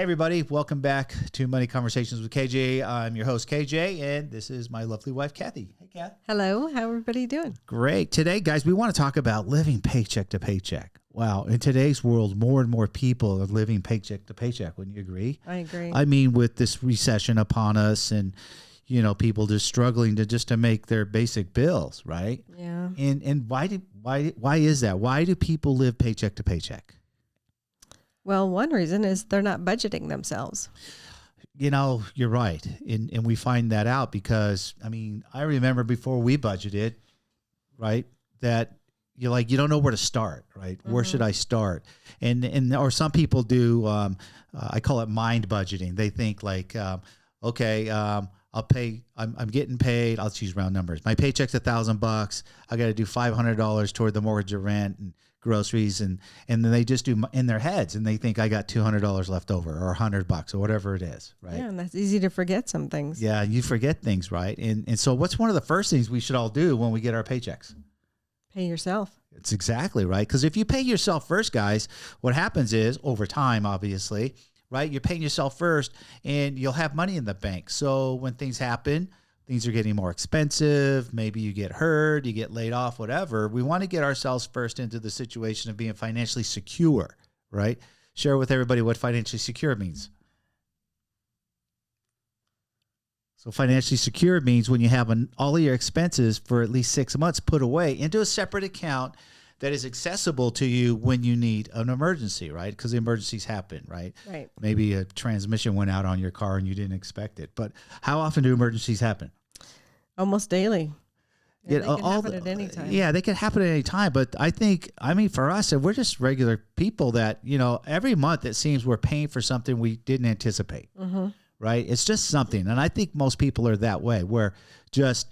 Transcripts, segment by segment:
Hey, everybody. Welcome back to Money Conversations with KJ. I'm your host, KJ, and this is my lovely wife, Kathy. Hey, Kath. Hello. How everybody doing? Great. Today, guys, we want to talk about living paycheck to paycheck. Wow. In today's world, more and more people are living paycheck to paycheck. Wouldn't you agree? I agree. I mean, with this recession upon us and, you know, people just struggling to make their basic bills, right? Yeah. And why is that? Why do people live paycheck to paycheck? Well, one reason is they're not budgeting themselves. You know, you're right. And we find that out because, I mean, I remember before we budgeted, right, that you don't know where to start, right? Mm-hmm. Where should I start? Or some people do, I call it mind budgeting. They think like, okay, I'll pay, I'm getting paid. I'll choose round numbers. My paycheck's $1,000. I got to do $500 toward the mortgage or rent and groceries. And then they just do in their heads and they think I got $200 left over or $100 or whatever it is. Right. Yeah. And that's easy to forget some things. Yeah. You forget things. Right. And so what's one of the first things we should all do when we get our paychecks? Pay yourself. It's exactly right. Because if you pay yourself first, guys, what happens is over time, obviously, right? You're paying yourself first and you'll have money in the bank. So when things happen, things are getting more expensive. Maybe you get hurt, you get laid off, whatever. We want to get ourselves first into the situation of being financially secure, right? Share with everybody what financially secure means. So financially secure means when you have all of your expenses for at least 6 months put away into a separate account that is accessible to you when you need an emergency, right? Because emergencies happen, right? Right. Maybe a transmission went out on your car and you didn't expect it. But how often do emergencies happen? Almost daily. Yeah, They can happen at any time. Yeah, they can happen at any time. But I mean, for us, we're just regular people that, you know, every month it seems we're paying for something we didn't anticipate, right? It's just something. And I think most people are that way, where just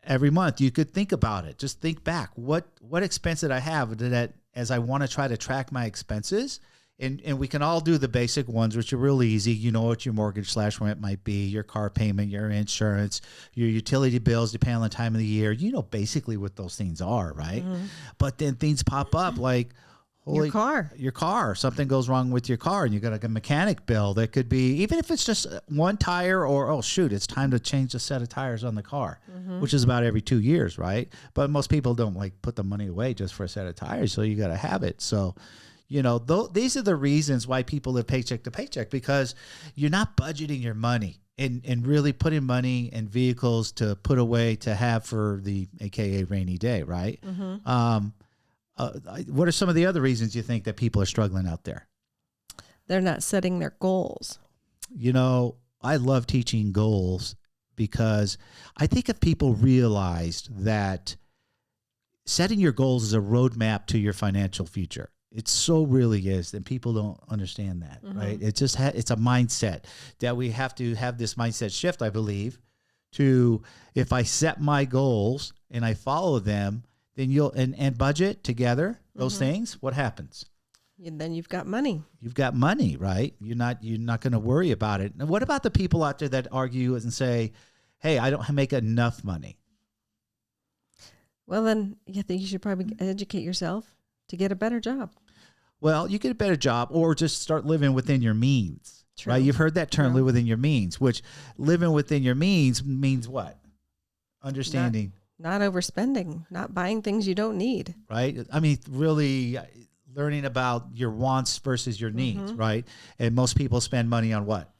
every month you could think about it. Just think back. What expense did I have that as I want to try to track my expenses? And we can all do the basic ones, which are real easy. You know what your mortgage/rent might be, your car payment, your insurance, your utility bills, depending on the time of the year. You know basically what those things are, right? Mm-hmm. But then things pop up like, your car. Something goes wrong with your car and you got like a mechanic bill that could be, even if it's just one tire or, oh shoot, it's time to change the set of tires on the car, which is about every 2 years, right? But most people don't like put the money away just for a set of tires. So you got to have it. So, you know, these are the reasons why people live paycheck to paycheck, because you're not budgeting your money and really putting money in vehicles to put away to have for the AKA rainy day, right? Mm-hmm. What are some of the other reasons you think that people are struggling out there? They're not setting their goals. You know, I love teaching goals because I think if people realized that setting your goals is a roadmap to your financial future. It so really is, and people don't understand that, right? It just it's a mindset that we have to have this mindset shift, I believe, to if I set my goals and I follow them, then you'll and budget together those things. What happens? And then you've got money. You've got money, right? You're not going to worry about it. And what about the people out there that argue and say, "Hey, I don't make enough money"? Well, then you think you should probably educate yourself to get a better job. Well, you get a better job or just start living within your means. True. Right? You've heard that term, live within your means, which living within your means means what? Understanding. Not overspending, not buying things you don't need. Right? I mean, really learning about your wants versus your needs, right? And most people spend money on what?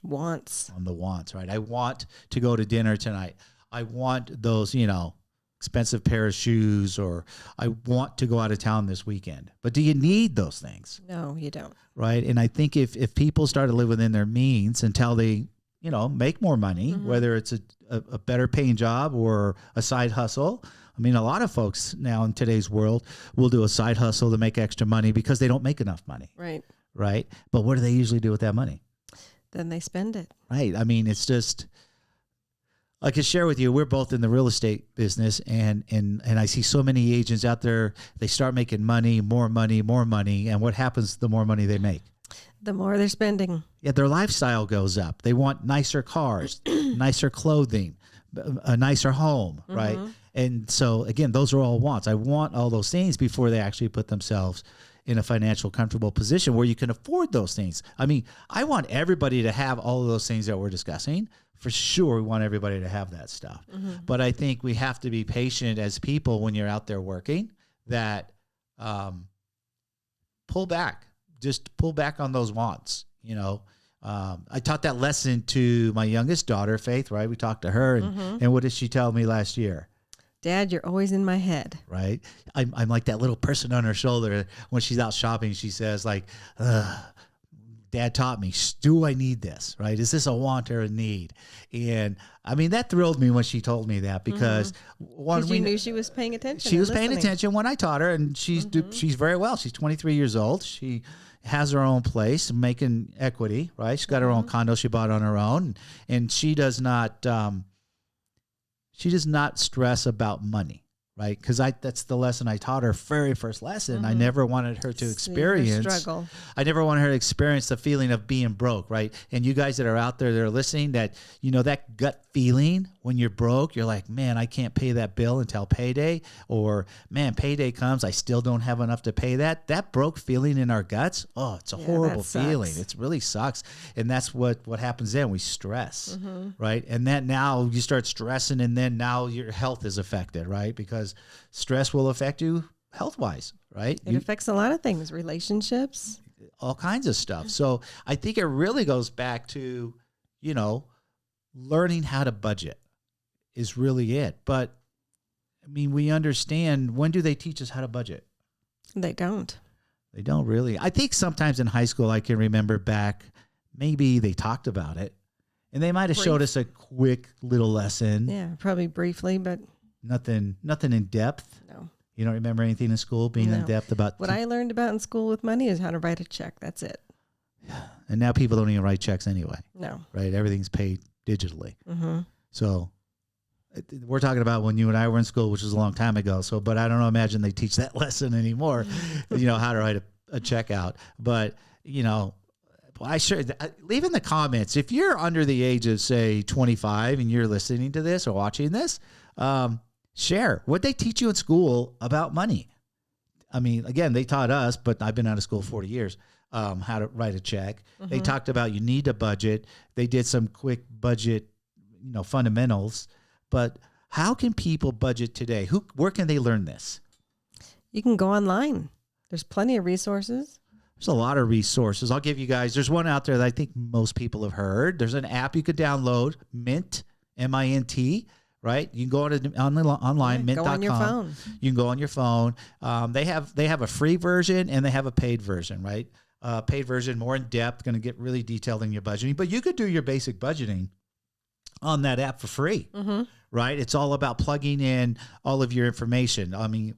Wants. On the wants, right? I want to go to dinner tonight. I want those, you know, expensive pair of shoes, or I want to go out of town this weekend. But do you need those things? No, you don't. Right? And I think if people start to live within their means until they, you know, make more money, whether it's a better paying job or a side hustle. I mean, a lot of folks now in today's world will do a side hustle to make extra money because they don't make enough money. Right. Right? But what do they usually do with that money? Then they spend it. Right. I mean, it's just, I can share with you, we're both in the real estate business, and I see so many agents out there, they start making money, more money, and what happens the more money they make? The more they're spending. Yeah, their lifestyle goes up. They want nicer cars, nicer clothing, a nicer home, right? And so, again, those are all wants. I want all those things before they actually put themselves in a financial comfortable position where you can afford those things. I mean, I want everybody to have all of those things that we're discussing. For sure, we want everybody to have that stuff. But I think we have to be patient as people when you're out there working, that pull back. Just pull back on those wants, you know. I taught that lesson to my youngest daughter, Faith, right? We talked to her, and what did she tell me last year? Dad, you're always in my head. Right? I'm like that little person on her shoulder when she's out shopping. She says like, Dad taught me, do I need this, right? Is this a want or a need? And I mean, that thrilled me when she told me that, because one, you knew she was paying attention. She was paying attention when I taught her, and she's very well. She's 23 years old. She has her own place, making equity, right? She's got her own condo she bought on her own, and she does not stress about money. Right, because that's the lesson I taught her. Very first lesson. I never wanted her to experience struggle. I never wanted her to experience the feeling of being broke. Right, and you guys that are out there that are listening, that you know that gut feeling when you're broke, you're like, man, I can't pay that bill until payday, or man, payday comes, I still don't have enough to pay that. That broke feeling in our guts. Oh, it's a horrible feeling. It really sucks, and that's what happens then. We stress, right, and then now you start stressing, and then now your health is affected, right, because stress will affect you health-wise, right? It affects a lot of things, relationships, all kinds of stuff. So I think it really goes back to, you know, learning how to budget is really it. But I mean, we understand, when do they teach us how to budget? They don't. They don't really. I think sometimes in high school, I can remember back, maybe they talked about it, and they might have showed us a quick little lesson. Yeah, probably briefly, but Nothing in depth. no. You don't remember anything in school being in depth about what I learned about in school with money is how to write a check. That's it. And now people don't even write checks anyway. No. Right? Everything's paid digitally. So we're talking about when you and I were in school, which was a long time ago. So, but I don't imagine they teach that lesson anymore, you know, how to write a check out. But, you know, leave in the comments, if you're under the age of, say, 25 and you're listening to this or watching this, share what they teach you in school about money. I mean, again, they taught us, but I've been out of school 40 years, how to write a check. They talked about you need a budget. They did some quick budget, you know, fundamentals. But how can people budget today? Where can they learn this? You can go online. There's plenty of resources. There's a lot of resources. I'll give you guys, there's one out there that I think most people have heard. There's an app you could download, Mint, M-I-N-T, right? You can go online, mint.com. Go on your phone. You can go on your phone. They have a free version and they have a paid version, right? Paid version, more in depth, going to get really detailed in your budgeting. But you could do your basic budgeting on that app for free, right? It's all about plugging in all of your information. I mean,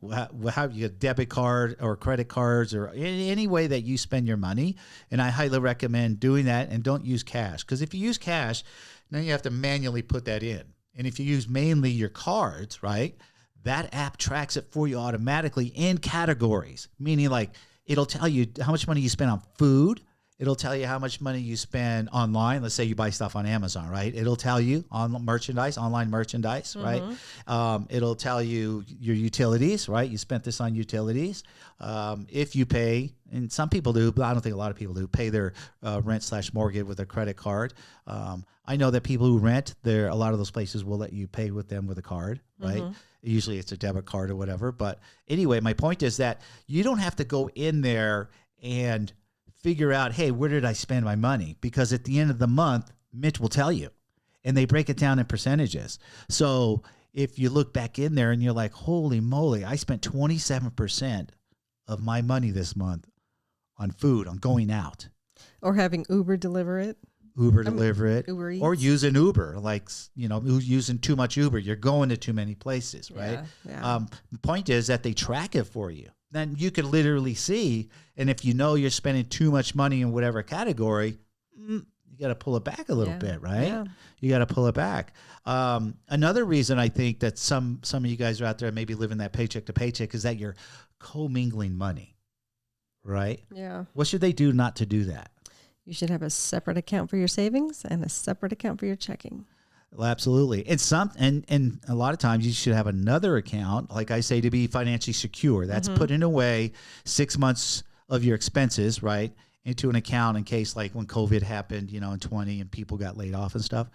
how you get debit card or credit cards or any way that you spend your money. And I highly recommend doing that, and don't use cash. Because if you use cash, then you have to manually put that in. And if you use mainly your cards, right, that app tracks it for you automatically in categories, meaning like it'll tell you how much money you spend on food. It'll tell you how much money you spend online. Let's say you buy stuff on Amazon, right? It'll tell you on merchandise, online merchandise, right? It'll tell you your utilities, right? You spent this on utilities. If you pay, and some people do, but I don't think a lot of people do, pay their rent/mortgage with a credit card. I know that people who rent, a lot of those places will let you pay with them with a card, right? Usually it's a debit card or whatever. But anyway, my point is that you don't have to go in there and figure out, hey, where did I spend my money? Because at the end of the month, Mitch will tell you, and they break it down in percentages. So if you look back in there and you're like, holy moly, I spent 27% of my money this month on food, on going out. Or having Uber deliver it. Uber Eats. Or use an Uber, like, you know, using too much Uber. You're going to too many places, right? Yeah. The point is that they track it for you. Then you can literally see, and if you know you're spending too much money in whatever category, you got to pull it back a little bit, right? Yeah. You got to pull it back. Another reason I think that some of you guys are out there maybe living that paycheck to paycheck is that you're commingling money, right? Yeah. What should they do not to do that? You should have a separate account for your savings and a separate account for your checking. Well, absolutely. And a lot of times you should have another account, like I say, to be financially secure. That's putting away 6 months of your expenses, right, into an account in case, like when COVID happened, in 20 and people got laid off and stuff.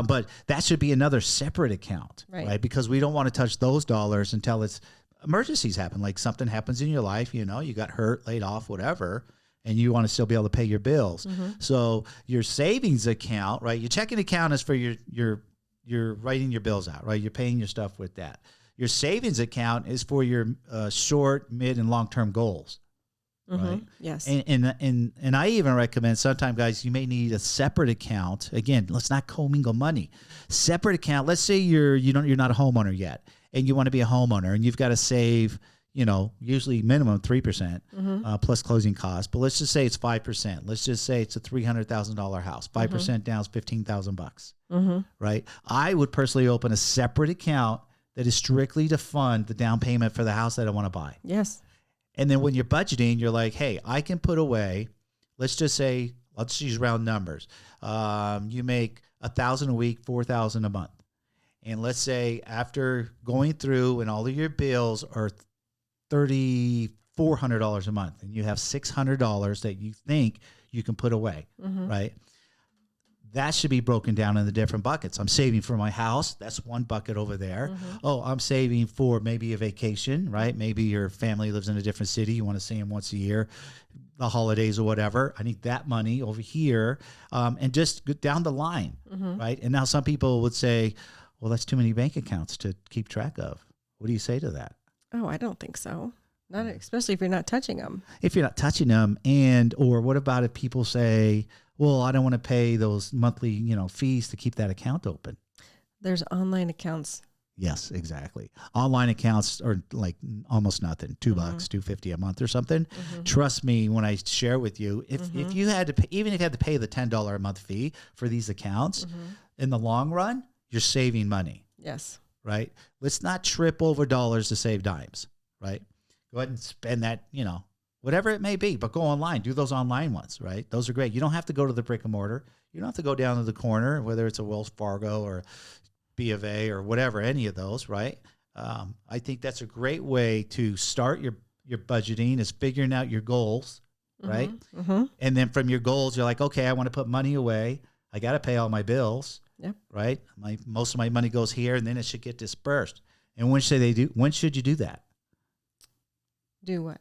But that should be another separate account, right? Because we don't want to touch those dollars until it's emergencies happen. Like something happens in your life, you got hurt, laid off, whatever, and you want to still be able to pay your bills. So your savings account, right? Your checking account is for you're writing your bills out, right? You're paying your stuff with that. Your savings account is for your short, mid, and long-term goals. Right. Yes. And I even recommend sometimes, guys, you may need a separate account. Again, let's not commingle money. Separate account. Let's say you're not a homeowner yet, and you want to be a homeowner, and you've got to save, usually minimum 3% plus closing costs. But let's just say it's 5%. Let's just say it's a $300,000 house. 5% down is $15,000. Right. I would personally open a separate account that is strictly to fund the down payment for the house that I want to buy. Yes. And then when you're budgeting, you're like, hey, I can put away, let's just say, let's use round numbers. You make $1,000 a week, $4,000 a month. And let's say after going through and all of your bills are $3,400 a month, and you have $600 that you think you can put away, right? That should be broken down into different buckets. I'm saving for my house. That's one bucket over there. Oh, I'm saving for maybe a vacation, right? Maybe your family lives in a different city. You want to see them once a year, the holidays or whatever. I need that money over here. And just go down the line, right? And now some people would say, well, that's too many bank accounts to keep track of. What do you say to that? Oh, I don't think so. Not especially if you're not touching them. If you're not touching them, or what about if people say, well, I don't want to pay those monthly, fees to keep that account open. There's online accounts. Yes, exactly. Online accounts are like almost nothing, $2, $2.50 a month or something. Trust me when I share with you, if you had to pay, even if you had to pay the $10 a month fee for these accounts, in the long run, you're saving money. Yes. Right? Let's not trip over dollars to save dimes, right? Go ahead and spend that, whatever it may be, but go online. Do those online ones, right? Those are great. You don't have to go to the brick and mortar. You don't have to go down to the corner, whether it's a Wells Fargo or B of A or whatever, any of those, right? I think that's a great way to start your budgeting, is figuring out your goals, right? And then from your goals, you're like, okay, I want to put money away. I got to pay all my bills, right? Most of my money goes here, and then it should get dispersed. And when should you do that? Do what?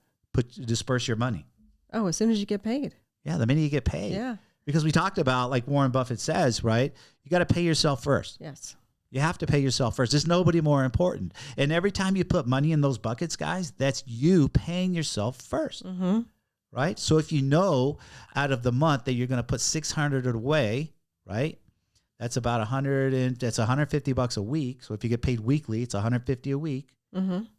Disperse your money. Oh, as soon as you get paid. Yeah, the minute you get paid. Yeah. Because we talked about, like Warren Buffett says, right? You got to pay yourself first. Yes. You have to pay yourself first. There's nobody more important. And every time you put money in those buckets, guys, that's you paying yourself first. Right? So if you know out of the month that you're going to put $600 away, right? That's about that's $150 a week. So if you get paid weekly, it's $150 a week,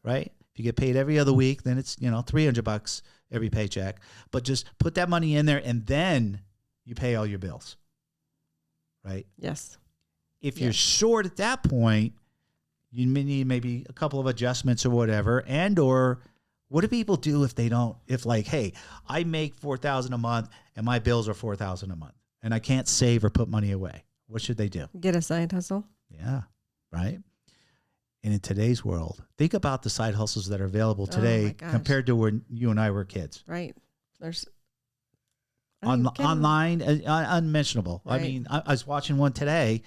right? If you get paid every other week, then it's, $300 every paycheck. But just put that money in there, and then you pay all your bills, right? Yes. If you're short at that point, you may need maybe a couple of adjustments or whatever. Or what do people do if like, hey, I make $4,000 a month and my bills are $4,000 a month and I can't save or put money away? What should they do? Get a side hustle. Yeah, right. And in today's world, think about the side hustles that are available today compared to when you and I were kids. Right. There's online, unmentionable. Right. I mean, I was watching one today.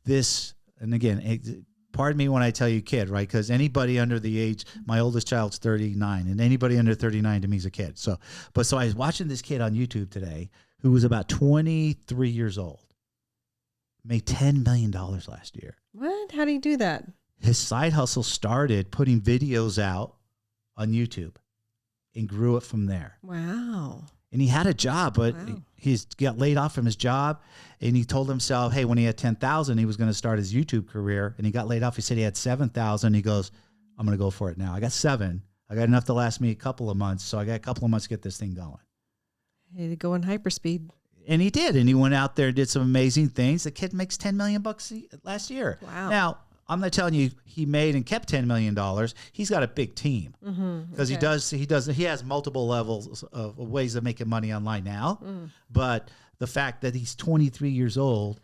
And again, pardon me when I tell you kid, right? Because anybody under the age, my oldest child's 39, and anybody under 39 to me is a kid. So I was watching this kid on YouTube today who was about 23 years old, made $10 million last year. What? How do you do that? His side hustle started putting videos out on YouTube and grew it from there. Wow. And he had a job, but he's got laid off from his job. And he told himself, hey, when he had 10,000, he was going to start his YouTube career. And he got laid off. He said he had 7,000. He goes, I'm going to go for it now. I got 7. I got enough to last me a couple of months. So I got a couple of months to get this thing going. He had to go in hyperspeed. And he did. And he went out there and did some amazing things. The kid makes $10 million last year. Wow. Now, I'm not telling you he made and kept $10 million. He's got a big team because he has multiple levels of ways of making money online now. But the fact that he's 23 years old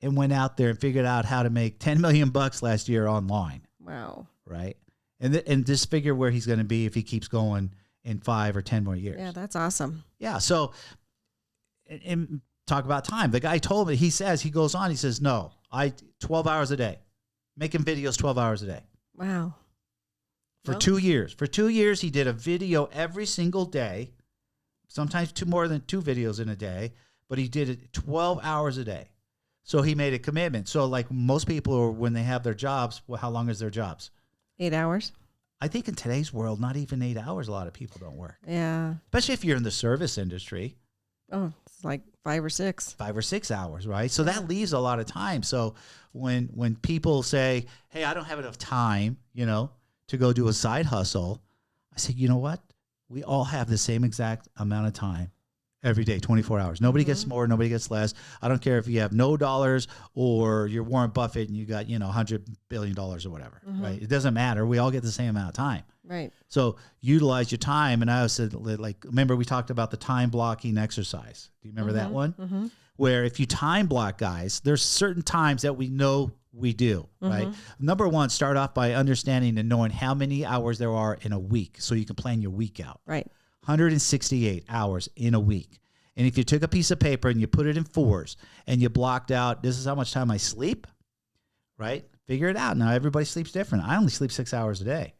and went out there and figured out how to make $10 million last year online. Wow. Right. And just figure where he's going to be if he keeps going in 5 or 10 more years. Yeah, that's awesome. Yeah. So, and talk about time. The guy told me, he goes on, he says, no, 12 hours a day, making videos 12 hours a day. Wow. For 2 years. For 2 years, he did a video every single day, sometimes more than 2 videos in a day, but he did it 12 hours a day. So he made a commitment. So like most people, when they have their jobs, well, how long is their jobs? 8 hours. I think in today's world, not even 8 hours, a lot of people don't work. Yeah. Especially if you're in the service industry. Oh, it's like 5 or 6. 5 or 6 hours, right? So that leaves a lot of time. So when people say, hey, I don't have enough time, to go do a side hustle, I say, you know what? We all have the same exact amount of time every day, 24 hours. Nobody gets more, nobody gets less. I don't care if you have no dollars or you're Warren Buffett and you got, $100 billion or whatever, right? It doesn't matter. We all get the same amount of time. Right. So utilize your time. And I always said, like, remember we talked about the time blocking exercise. Do you remember that one? Mm-hmm. Where if you time block, guys, there's certain times that we know we do, right? Number one, start off by understanding and knowing how many hours there are in a week so you can plan your week out. Right. 168 hours in a week. And if you took a piece of paper and you put it in 4s and you blocked out, this is how much time I sleep, right? Figure it out. Now, everybody sleeps different. I only sleep 6 hours a day.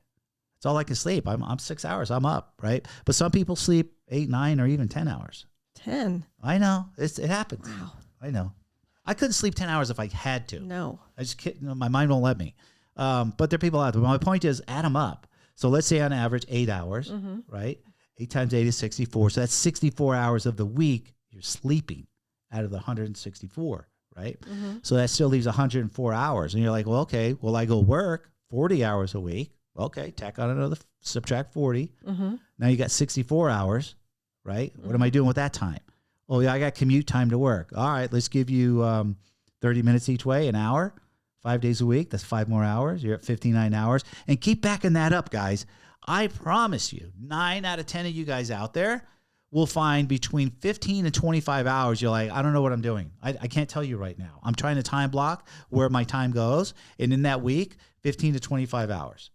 That's all I can sleep. I'm 6 hours. I'm up, right? But some people sleep 8, 9, or even 10 hours. 10. I know. It happens. Wow. I know. I couldn't sleep 10 hours if I had to. No. I just can't, my mind won't let me. But there are people out there. My point is, add them up. So let's say on average 8 hours, right? 8 times 8 is 64. So that's 64 hours of the week you're sleeping out of the 164, right? So that still leaves 104 hours. And you're like, well, okay, well, I go work 40 hours a week. Okay, tack on another, subtract 40. Now you got 64 hours, right? What am I doing with that time? Oh, yeah, I got commute time to work. All right, let's give you 30 minutes each way, an hour, 5 days a week. That's 5 more hours. You're at 59 hours. And keep backing that up, guys. I promise you, 9 out of 10 of you guys out there will find between 15 and 25 hours. You're like, I don't know what I'm doing. I can't tell you right now. I'm trying to time block where my time goes. And in that week, 15 to 25 hours.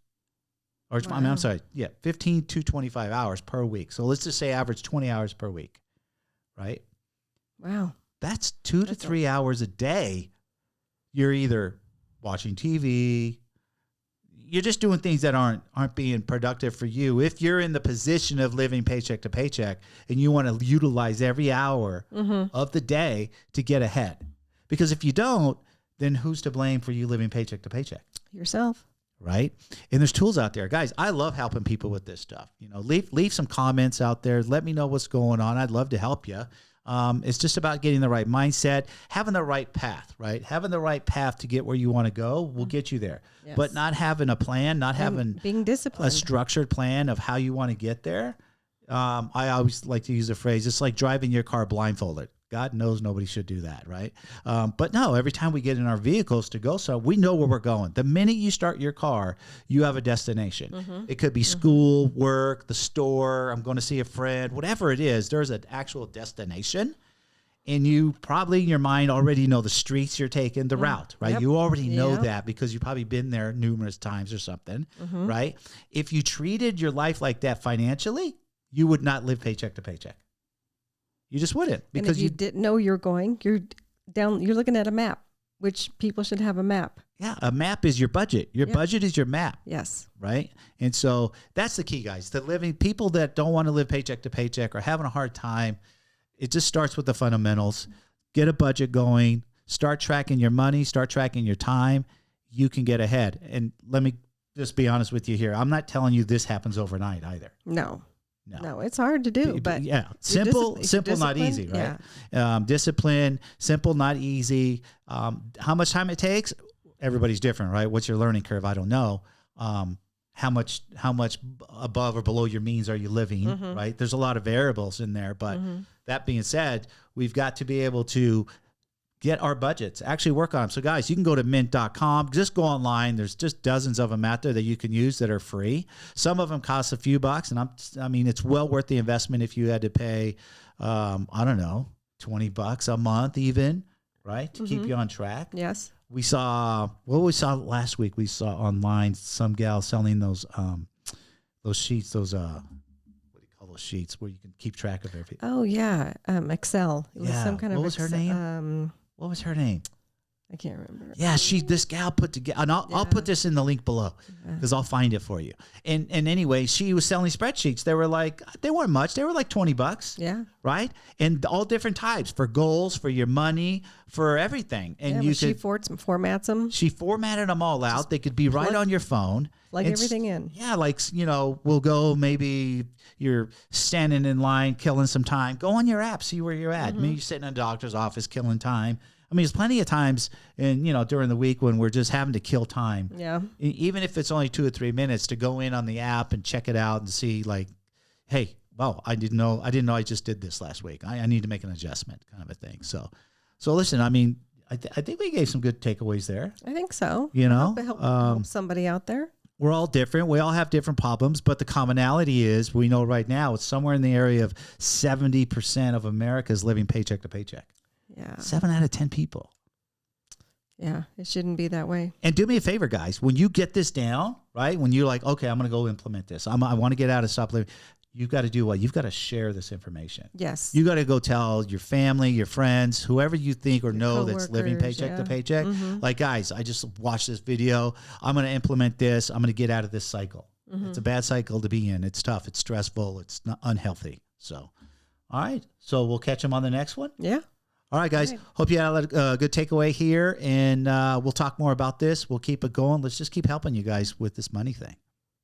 Or wow. I'm sorry. Yeah, 15 to 25 hours per week. So let's just say average 20 hours per week, right? Wow. That's 2 to 3 hours a day. You're either watching TV, you're just doing things that aren't being productive for you. If you're in the position of living paycheck to paycheck and you want to utilize every hour of the day to get ahead. Because if you don't, then who's to blame for you living paycheck to paycheck? Yourself. Right? And there's tools out there. Guys, I love helping people with this stuff. Leave some comments out there. Let me know what's going on. I'd love to help you. It's just about getting the right mindset, having the right path, right? Having the right path to get where you want to go will get you there. Yes. But not having a plan, not having being disciplined, a structured plan of how you want to get there. I always like to use a phrase, it's like driving your car blindfolded. God knows nobody should do that, right? But no, every time we get in our vehicles to go somewhere, we know where we're going. The minute you start your car, you have a destination. It could be school, work, the store, I'm going to see a friend, whatever it is, there's an actual destination. And you probably in your mind already know the streets you're taking, the route, right? Yep. You already know that because you've probably been there numerous times or something, right? If you treated your life like that financially, you would not live paycheck to paycheck. You just wouldn't, because and if you didn't know you're going, you're looking at a map, which people should have a map. Yeah, a map is your budget. Your budget is your map. Yes. Right? And so that's the key, guys. People that don't want to live paycheck to paycheck are having a hard time. It just starts with the fundamentals. Get a budget going. Start tracking your money. Start tracking your time. You can get ahead. And let me just be honest with you here. I'm not telling you this happens overnight either. No, it's hard to do, but yeah, simple, not easy, right? Yeah. Discipline, simple, not easy. How much time it takes? Everybody's different, right? What's your learning curve? I don't know. How much above or below your means are you living, right? There's a lot of variables in there, but that being said, we've got to be able to get our budgets, actually work on them. So guys, you can go to mint.com, just go online. There's just dozens of them out there that you can use that are free. Some of them cost a few bucks, and it's well worth the investment if you had to pay, I don't know, $20 a month even, right? To keep you on track. Yes. We saw last week, we saw online some gal selling those sheets, those, what do all those sheets where you can keep track of everything. Oh yeah, Excel. It was Yeah. some kind of What was her name? What was her name? I can't remember. Yeah, this gal put together, and I'll put this in the link below because I'll find it for you. And anyway, she was selling spreadsheets. They weren't much. They were like $20. Yeah. Right. And all different types for goals, for your money, for everything. And she formats them. She formatted them all out. They could be right on your phone. Plug everything in. Yeah. Like, we'll go, maybe you're standing in line, killing some time. Go on your app, see where you're at. Maybe you're sitting in a doctor's office, killing time. I mean, there's plenty of times during the week when we're just having to kill time. Yeah. Even if it's only 2 or 3 minutes to go in on the app and check it out and see like, hey, wow, I didn't know I just did this last week. I need to make an adjustment, kind of a thing. So listen, I mean, I think we gave some good takeaways there. I think so. I hope it help somebody out there. We're all different. We all have different problems, but the commonality is we know right now it's somewhere in the area of 70% of America is living paycheck to paycheck. Yeah. 7 out of 10 people. Yeah, it shouldn't be that way. And do me a favor, guys. When you get this down, right, when you're like, okay, I'm going to go implement this. I want to get out of stop living. You've got to do what? You've got to share this information. Yes. You got to go tell your family, your friends, whoever you think or know that's living paycheck to paycheck. Like, guys, I just watched this video. I'm going to implement this. I'm going to get out of this cycle. It's a bad cycle to be in. It's tough. It's stressful. It's not unhealthy. So, all right. So we'll catch them on the next one. Yeah. All right, guys. Hope you had a good takeaway here, and we'll talk more about this. We'll keep it going. Let's just keep helping you guys with this money thing.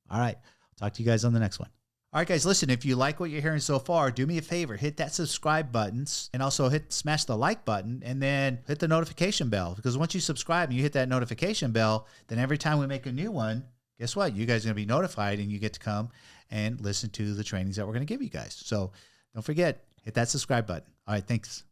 All right. Talk to you guys on the next one. All right, guys, listen, if you like what you're hearing so far, do me a favor. Hit that subscribe button and also smash the like button and then hit the notification bell, because once you subscribe and you hit that notification bell, then every time we make a new one, guess what? You guys are going to be notified and you get to come and listen to the trainings that we're going to give you guys. So don't forget, hit that subscribe button. All right, thanks.